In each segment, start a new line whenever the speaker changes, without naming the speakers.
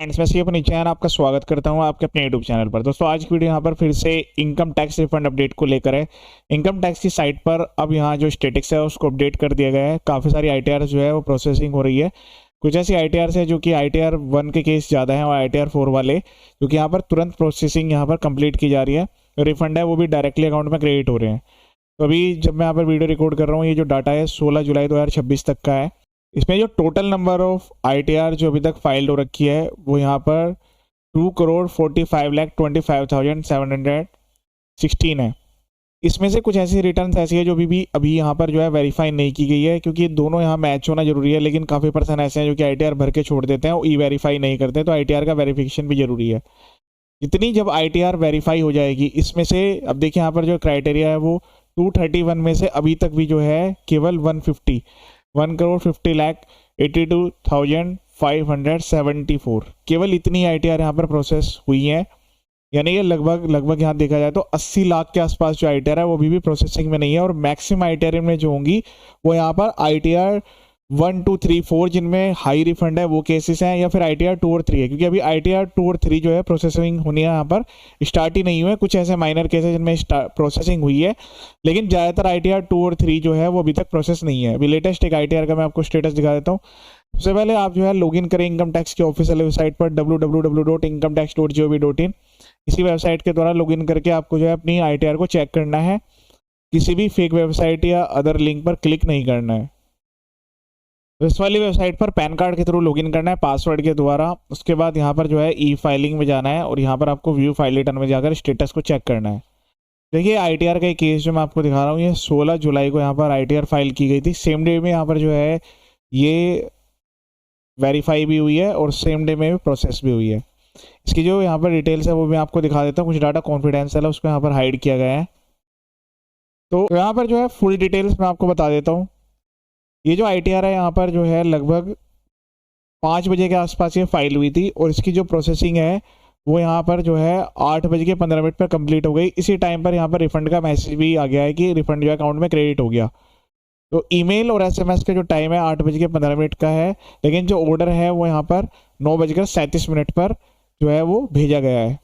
Friends, मैं CF नीचे आपका स्वागत करता हूं आपके अपने यूट्यूब चैनल पर। दोस्तों, आज की वीडियो यहां पर फिर से इनकम टैक्स रिफंड अपडेट को लेकर है। इनकम टैक्स की साइट पर अब यहां जो स्टेटस है उसको अपडेट कर दिया गया है। काफ़ी सारी आईटीआर जो है वो प्रोसेसिंग हो रही है। कुछ ऐसी आईटीआर है जो कि आईटीआर 1 के केस ज़्यादा हैं और आईटीआर 4 वाले जो कि यहाँ पर तुरंत प्रोसेसिंग यहाँ पर कंप्लीट की जा रही है। रिफंड है वो भी डायरेक्टली अकाउंट में क्रेडिट हो रहे हैं। तो अभी जब मैं यहाँ पर वीडियो रिकॉर्ड कर रहा हूँ, ये जो डाटा है 16 जुलाई 2026 तक का है। इसमें जो टोटल नंबर ऑफ आईटीआर जो अभी तक फाइल्ड हो रखी है वो यहाँ पर 2,45,25,716 है। इसमें से कुछ ऐसी रिटर्न्स ऐसी है जो अभी यहाँ पर जो है वेरीफाई नहीं की गई है, क्योंकि दोनों यहाँ मैच होना जरूरी है। लेकिन काफ़ी पर्सन ऐसे हैं जो कि आईटीआर भर के छोड़ देते हैं और ई वेरीफाई नहीं करते, तो आईटीआर का वेरिफिकेशन भी जरूरी है। जितनी जब आईटीआर वेरीफाई हो जाएगी, इसमें से अब देखिए यहाँ पर जो क्राइटेरिया है वो 231 में से अभी तक भी जो है केवल 1,50,82,574 केवल इतनी आईटीआर यहाँ पर प्रोसेस हुई है। यानी ये लगभग यहाँ देखा जाए तो 80 लाख के आसपास जो आईटीआर है वो अभी भी प्रोसेसिंग में नहीं है। और मैक्सिमम आईटीआर में जो होंगी वो यहाँ पर आईटीआर 1, 2, 3, 4 जिनमें हाई रिफंड है वो केसेस हैं, या फिर आईटीआर 2 और 3 है, क्योंकि अभी आईटीआर 2 और 3 जो है प्रोसेसिंग होनी है यहाँ पर स्टार्ट ही नहीं हुए। कुछ ऐसे माइनर केसेस जिनमें प्रोसेसिंग हुई है, लेकिन ज़्यादातर आईटीआर 2 और 3 जो है वो अभी तक प्रोसेस नहीं है। अभी लेटेस्ट एक आईटीआर का मैं आपको स्टेटस दिखा देता हूँ। सबसे पहले आप जो है लॉगिन करें इनकम टैक्स की ऑफिशियल वेबसाइट पर www.incometax.gov.in। इसी वेबसाइट के द्वारा लॉगिन करके आपको जो है अपनी आईटीआर को चेक करना है। किसी भी फेक वेबसाइट या अदर लिंक पर क्लिक नहीं करना है। इस वाली वेबसाइट पर पैन कार्ड के थ्रू लॉगिन करना है पासवर्ड के द्वारा। उसके बाद यहाँ पर जो है ई फाइलिंग में जाना है और यहाँ पर आपको व्यू फाइल रिटर्न में जाकर स्टेटस को चेक करना है। देखिए, आईटीआर का एक केस जो मैं आपको दिखा रहा हूँ, ये 16 जुलाई को यहाँ पर आईटीआर फाइल की गई थी। सेम डे में यहाँ पर जो है ये वेरीफाई भी हुई है और सेम डे में भी प्रोसेस भी हुई है। इसकी जो यहाँ पर डिटेल्स है वो मैं आपको दिखा देता हूँ। कुछ डाटा कॉन्फिडेंशियल है, उसको यहाँ पर हाइड किया गया है। तो यहाँ पर जो है फुल डिटेल्स मैं आपको बता देता हूँ। ये जो आईटीआर है यहाँ पर जो है लगभग 5 बजे के आसपास ये फाइल हुई थी और इसकी जो प्रोसेसिंग है वो यहाँ पर जो है 8:15 पर कंप्लीट हो गई। इसी टाइम पर यहाँ पर रिफंड का मैसेज भी आ गया है कि रिफंड जो है अकाउंट में क्रेडिट हो गया। तो ईमेल और एसएमएस का जो टाइम है 8:15 का है, लेकिन जो ऑर्डर है वो यहाँ पर 9:37 पर जो है वो भेजा गया है।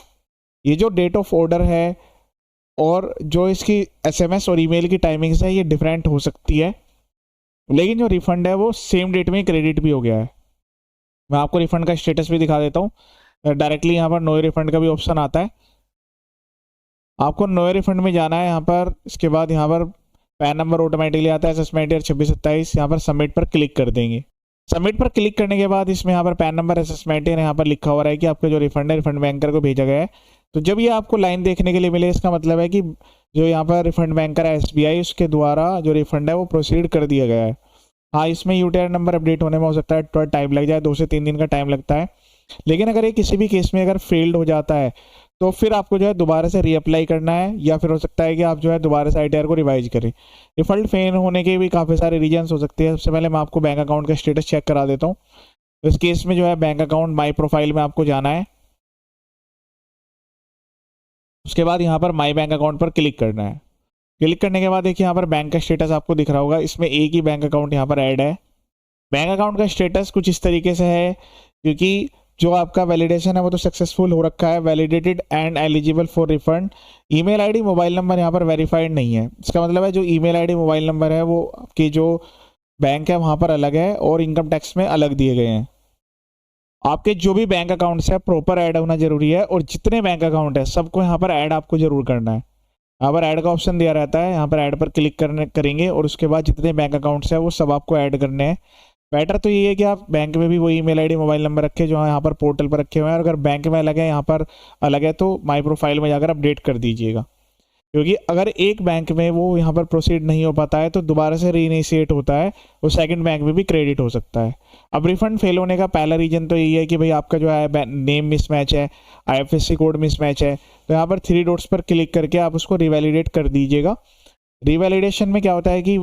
ये जो डेट ऑफ ऑर्डर है और जो इसकी एसएमएस और ईमेल की टाइमिंग्स है ये डिफरेंट हो सकती है, लेकिन जो रिफंड है वो सेम डेट में क्रेडिट भी हो गया है। मैं आपको रिफंड का स्टेटस भी दिखा देता हूँ। डायरेक्टली यहाँ पर नो रिफंड का भी ऑप्शन आता है। आपको नो रिफंड में जाना है यहाँ पर। इसके बाद यहाँ पर पैन नंबर ऑटोमेटिकली आता है असेसमेंट ईयर 2627। यहाँ पर सबमिट पर क्लिक कर देंगे। सबमिट पर क्लिक करने के बाद इसमें यहाँ पर पैन नंबर असेसमेंट ईयर यहाँ पर लिखा हुआ है कि आपका जो रिफंड है रिफंड बैंकर को भेजा गया है। तो जब ये आपको लाइन देखने के लिए मिले, इसका मतलब है कि जो यहाँ पर रिफंड बैंकर है एसबीआई, उसके द्वारा जो रिफंड है वो प्रोसीड कर दिया गया है। हाँ, इसमें यूटीआर नंबर अपडेट होने में हो सकता है थोड़ा टाइम लग जाए, 2 से 3 दिन का टाइम लगता है। लेकिन अगर ये किसी भी केस में अगर फेल्ड हो जाता है तो फिर आपको जो है दोबारा से रीअप्लाई करना है, या फिर हो सकता है कि आप जो है दोबारा से आईटीआर को रिवाइज करें। रिफंड फेल होने के भी काफ़ी सारे रीजन्स हो सकते हैं। सबसे पहले मैं आपको बैंक अकाउंट का स्टेटस चेक करा देता हूँ। तो इस केस में जो है बैंक अकाउंट माई प्रोफाइल में आपको जाना है। उसके बाद यहाँ पर माई बैंक अकाउंट पर क्लिक करना है। क्लिक करने के बाद देखिए यहाँ पर बैंक का स्टेटस आपको दिख रहा होगा। इसमें एक ही बैंक अकाउंट यहाँ पर ऐड है। बैंक अकाउंट का स्टेटस कुछ इस तरीके से है, क्योंकि जो आपका वैलिडेशन है वो तो सक्सेसफुल हो रखा है, validated and eligible for refund. Email ID mobile number यहाँ पर वेरीफाइड नहीं है। इसका मतलब है जो ईमेल आईडी मोबाइल नंबर है वो आपकी जो बैंक है वहाँ पर अलग है और इनकम टैक्स में अलग दिए गए हैं। आपके जो भी बैंक अकाउंट्स है प्रॉपर ऐड होना जरूरी है, और जितने बैंक अकाउंट है सबको यहाँ पर ऐड आपको जरूर करना है। यहाँ पर ऐड का ऑप्शन दिया रहता है, यहाँ पर ऐड पर क्लिक करेंगे और उसके बाद जितने बैंक अकाउंट्स है वो सब आपको ऐड करने हैं। बेटर तो ये है कि आप बैंक में भी वही ईमेल आईडी मोबाइल नंबर रखें जो यहाँ पर पोर्टल पर रखे हुए हैं, और अगर बैंक में अलग है यहाँ पर अलग है तो माई प्रोफाइल में जाकर अपडेट कर दीजिएगा। क्योंकि अगर एक बैंक में वो यहाँ पर प्रोसीड नहीं हो पाता है तो दोबारा से रीइनिशिएट होता है, वो सेकंड बैंक में भी क्रेडिट हो सकता है। अब रिफंड फेल होने का पहला रीजन तो यही है कि भाई आपका जो है नेम मिसमैच है, आईएफएससी कोड मिसमैच है। तो यहाँ पर 3 डॉट्स पर क्लिक करके आप उसको रिवैलिडेट कर दीजिएगा। रिवैलिडेशन में क्या होता है कि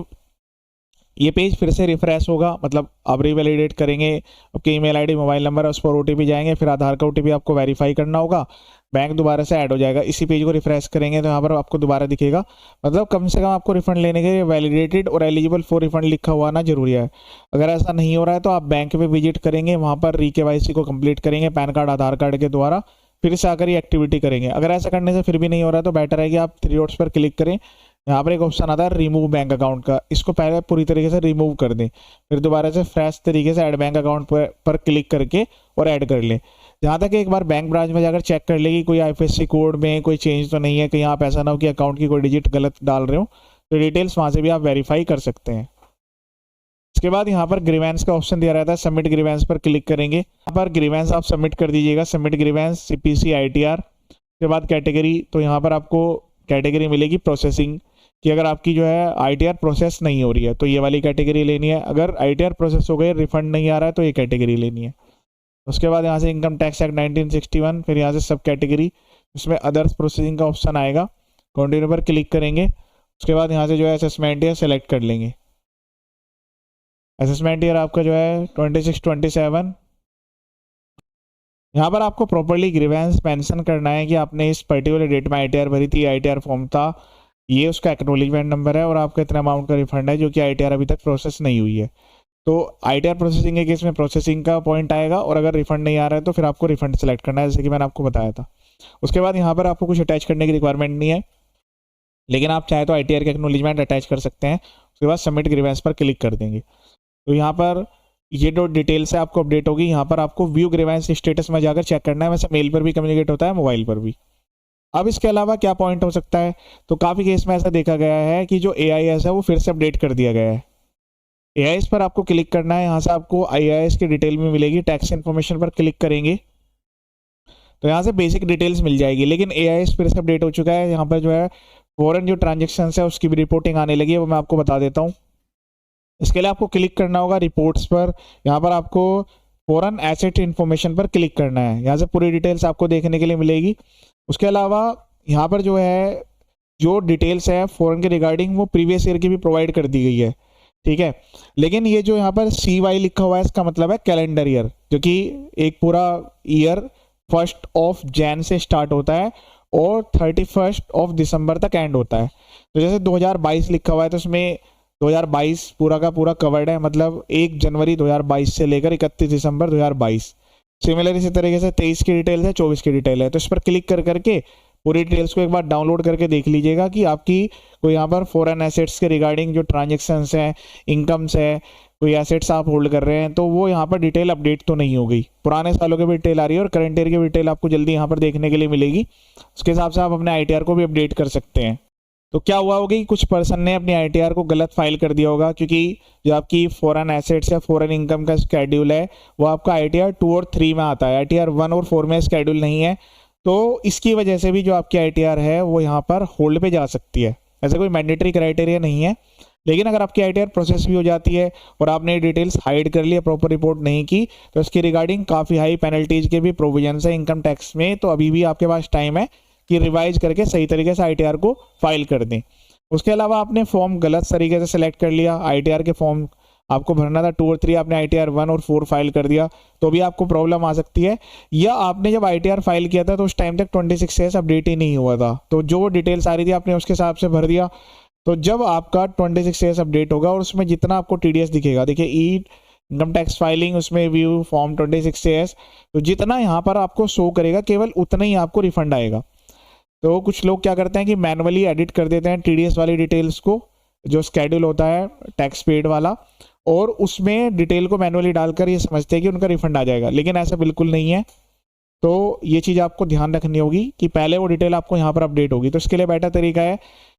ये पेज फिर से रिफ्रेश होगा, मतलब आप रिवैलिडेट करेंगे, आपके ईमेल आईडी मोबाइल नंबर उस पर ओटीपी जाएंगे, फिर आधार का ओटीपी आपको वेरीफाई करना होगा। बैंक दोबारा से ऐड हो जाएगा। इसी पेज को रिफ्रेश करेंगे तो यहाँ पर आपको दोबारा दिखेगा। मतलब कम से कम आपको रिफंड लेने के लिए वैलिडेटेड और एलिजिबल फॉर रिफंड लिखा हुआ ना जरूरी है। अगर ऐसा नहीं हो रहा है तो आप बैंक पे विजिट करेंगे, वहाँ पर री-KYC को कंप्लीट करेंगे पैन कार्ड आधार कार्ड के द्वारा, फिर से आकर ये एक्टिविटी करेंगे। अगर ऐसा करने से फिर भी नहीं हो रहा है तो बेटर है कि आप 3 डॉट्स पर क्लिक करें। यहाँ पर एक ऑप्शन आता है रिमूव बैंक अकाउंट का, इसको पहले पूरी तरीके से रिमूव कर दें, फिर दोबारा से फ्रेश तरीके से ऐड बैंक अकाउंट पर क्लिक करके और ऐड कर लें। जहाँ तक एक बार बैंक ब्रांच में जाकर चेक कर ले कि कोई IFSC कोड में कोई चेंज तो नहीं है, कहीं आप ऐसा ना हो कि अकाउंट की कोई डिजिट गलत डाल रहे हो, तो डिटेल्स वहाँ से भी आप वेरीफाई कर सकते हैं। इसके बाद यहाँ पर ग्रीवेंस का ऑप्शन दिया रहता है, सबमिट ग्रीवेंस पर क्लिक करेंगे। यहाँ पर ग्रीवेंस आप सबमिट कर दीजिएगा, सबमिट ग्रीवेंस CPC ITR। उसके बाद कैटेगरी, तो यहाँ पर आपको कैटेगरी मिलेगी प्रोसेसिंग कि अगर आपकी जो है ITR प्रोसेस नहीं हो रही है तो ये वाली कैटेगरी लेनी है। अगर ITR प्रोसेस हो गई, रिफंड नहीं आ रहा है तो ये कैटेगरी लेनी है। उसके बाद यहाँ से इनकम टैक्स एक्ट 1961, फिर यहाँ से सब कैटेगरी, उसमें अदर्स प्रोसेसिंग का ऑप्शन आएगा, कंटिन्यू पर क्लिक करेंगे। उसके बाद यहाँ से जो है असेसमेंट ईयर सेलेक्ट कर लेंगे। असेसमेंट ईयर आपका जो है 26-27। यहाँ पर आपको प्रॉपरली ग्रीवेंस मेंशन करना है कि आपने इस पर्टिकुलर डेट में ITR भरी थी, ITR फॉर्म था, ये उसका एक्नॉलेजमेंट नंबर है और आपका इतना अमाउंट का रिफंड है जो कि ITR अभी तक प्रोसेस नहीं हुई है। तो ITR प्रोसेसिंग के केस में प्रोसेसिंग का पॉइंट आएगा और अगर रिफंड नहीं आ रहा है तो फिर आपको रिफंड सेलेक्ट करना है, जैसे कि मैंने आपको बताया था। उसके बाद यहाँ पर आपको कुछ अटैच करने की रिक्वायरमेंट नहीं है, लेकिन आप चाहे तो ITR के एक्नॉलेजमेंट अटैच कर सकते हैं। उसके बाद सबमिट ग्रीवेंस पर क्लिक कर देंगे। तो यहाँ पर ये जो डिटेल्स है आपको अपडेट होगी। यहाँ पर आपको व्यू ग्रीवेंस स्टेटस में जाकर चेक करना है, वैसे मेल पर भी कम्युनिकेट होता है, मोबाइल पर भी। अब इसके अलावा क्या पॉइंट हो सकता है, तो काफ़ी केस में ऐसा देखा गया है कि जो AIS है वो फिर से अपडेट कर दिया गया है। AIS पर आपको क्लिक करना है, यहाँ से आपको AIS की डिटेल में मिलेगी। टैक्स इन्फॉर्मेशन पर क्लिक करेंगे तो यहाँ से बेसिक डिटेल्स मिल जाएगी, लेकिन AIS फिर से अपडेट हो चुका है। यहाँ पर जो है फॉरेन जो ट्रांजेक्शन है उसकी भी रिपोर्टिंग आने लगी है, वो मैं आपको बता देता हूँ। इसके लिए आपको क्लिक करना होगा रिपोर्ट्स पर, यहाँ पर आपको फॉरेन एसेट इन्फॉर्मेशन पर क्लिक करना है, यहाँ से पूरी डिटेल्स आपको देखने के लिए मिलेगी। उसके अलावा यहाँ पर जो है जो डिटेल्स है फॉरेन के रिगार्डिंग वो प्रीवियस ईयर की भी प्रोवाइड कर दी गई है, ठीक है। लेकिन ये जो यहाँ पर CY लिखा हुआ है इसका मतलब है कैलेंडर ईयर, जो कि एक पूरा ईयर 1 जनवरी से स्टार्ट होता है और 31 दिसंबर तक एंड होता है। तो जैसे 2022 लिखा हुआ है तो उसमें 2022 पूरा का पूरा कवर्ड है, मतलब 1 जनवरी 2022 से लेकर 31 दिसंबर 2022। सिमिलर इसी तरीके से 23 की डिटेल है, 24 की डिटेल है। तो इस पर क्लिक कर करके पूरी डिटेल्स को एक बार डाउनलोड करके देख लीजिएगा कि आपकी कोई यहाँ पर फॉरेन एसेट्स के रिगार्डिंग जो ट्रांजेक्शन्स हैं, इनकम्स है, कोई एसेट्स आप होल्ड कर रहे हैं तो वो यहाँ पर डिटेल अपडेट तो नहीं हो गई। पुराने सालों की भी डिटेल आ रही है और करंट ईयर की डिटेल आपको जल्दी यहाँ पर देखने के लिए मिलेगी। उसके हिसाब से आप अपने ITR को भी अपडेट कर सकते हैं। तो क्या हुआ होगा कि कुछ पर्सन ने अपनी ITR को गलत फाइल कर दिया होगा, क्योंकि जो आपकी फॉरेन एसेट्स या फॉरेन इनकम का स्केड्यूल है वो आपका ITR 2 और 3 में आता है, ITR 1 और 4 में स्केड्यूल नहीं है। तो इसकी वजह से भी जो आपकी ITR है वो यहाँ पर होल्ड पे जा सकती है। ऐसा कोई मैंडेटरी क्राइटेरिया नहीं है, लेकिन अगर आपकी ITR प्रोसेस भी हो जाती है और आपने डिटेल्स हाइड कर लिया, प्रॉपर रिपोर्ट नहीं की, तो इसके रिगार्डिंग काफ़ी हाई पेनल्टीज के भी प्रोविजन है इनकम टैक्स में। तो अभी भी आपके पास टाइम है कि रिवाइज करके सही तरीके से ITR को फाइल कर दें। उसके अलावा आपने फॉर्म गलत तरीके से सेलेक्ट कर लिया, ITR के फॉर्म आपको भरना था 2 और 3, आपने ITR 1 और 4 फाइल कर दिया तो भी आपको प्रॉब्लम आ सकती है। या आपने जब ITR फाइल किया था तो उस टाइम तक 26 CS अपडेट ही नहीं हुआ था, तो जो डिटेल्स आ रही थी आपने उसके हिसाब से भर दिया। तो जब आपका 26 CS अपडेट होगा और उसमें जितना आपको TDS दिखेगा, देखिए इनकम टैक्स फाइलिंग, उसमें व्यू फॉर्म 26 CS, तो जितना यहाँ पर आपको शो करेगा केवल उतना ही आपको रिफंड आएगा। तो कुछ लोग क्या करते हैं कि मैनुअली एडिट कर देते हैं TDS वाली डिटेल्स को, जो स्केड्यूल होता है टैक्स पेड वाला, और उसमें डिटेल को मैनुअली डालकर ये समझते हैं कि उनका रिफंड आ जाएगा, लेकिन ऐसा बिल्कुल नहीं है। तो ये चीज़ आपको ध्यान रखनी होगी कि पहले वो डिटेल आपको यहाँ पर अपडेट होगी। तो इसके लिए बेटर तरीका है,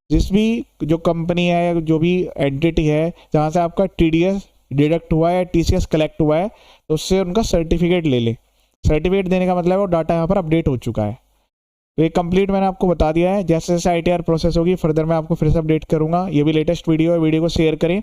जिस भी जो कंपनी है या जो भी एंटिटी है जहाँ से आपका TDS डिडक्ट हुआ है या TCS कलेक्ट हुआ है, तो उससे उनका सर्टिफिकेट ले ले। सर्टिफिकेट देने का मतलब है वो डाटा यहाँ पर अपडेट हो चुका है। तो ये कंप्लीट मैंने आपको बता दिया है। जैसे जैसे ITR प्रोसेस होगी फर्दर मैं आपको फिर से अपडेट करूँगा। ये भी लेटेस्ट वीडियो है, वीडियो को शेयर करें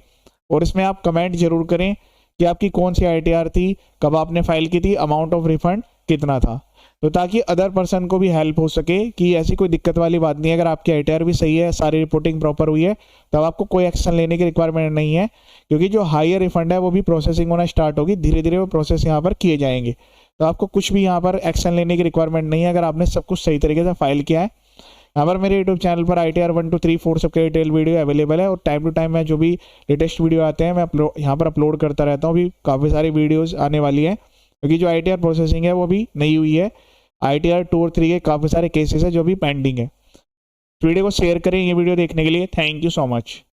और इसमें आप कमेंट जरूर करें कि आपकी कौन सी ITR थी, कब आपने फाइल की थी, अमाउंट ऑफ रिफंड कितना था, तो ताकि अदर पर्सन को भी हेल्प हो सके कि ऐसी कोई दिक्कत वाली बात नहीं है। अगर आपकी ITR भी सही है, सारी रिपोर्टिंग प्रॉपर हुई है, तब आपको कोई एक्शन लेने की रिक्वायरमेंट नहीं है, क्योंकि जो हायर रिफंड है वो भी प्रोसेसिंग होना स्टार्ट होगी, धीरे धीरे वो प्रोसेस यहाँ पर किए जाएंगे। तो आपको कुछ भी यहाँ पर एक्शन लेने की रिक्वायरमेंट नहीं है अगर आपने सब कुछ सही तरीके से फाइल किया है। यहाँ पर मेरे यूट्यूब चैनल पर ITR 1 to 3 4 सबके डिटेल वीडियो अवेलेबल है और टाइम टू टाइम मैं जो भी लेटेस्ट वीडियो आते हैं मैं यहाँ पर अपलोड करता रहता हूँ। अभी काफ़ी सारी वीडियोज़ आने वाली हैं क्योंकि जो ITR प्रोसेसिंग है वो भी नहीं हुई है। ITR 2 और 3 के काफ़ी सारे केसेस है जो भी पेंडिंग है। वीडियो को शेयर करें ये वीडियो देखने के लिए। Thank you so much.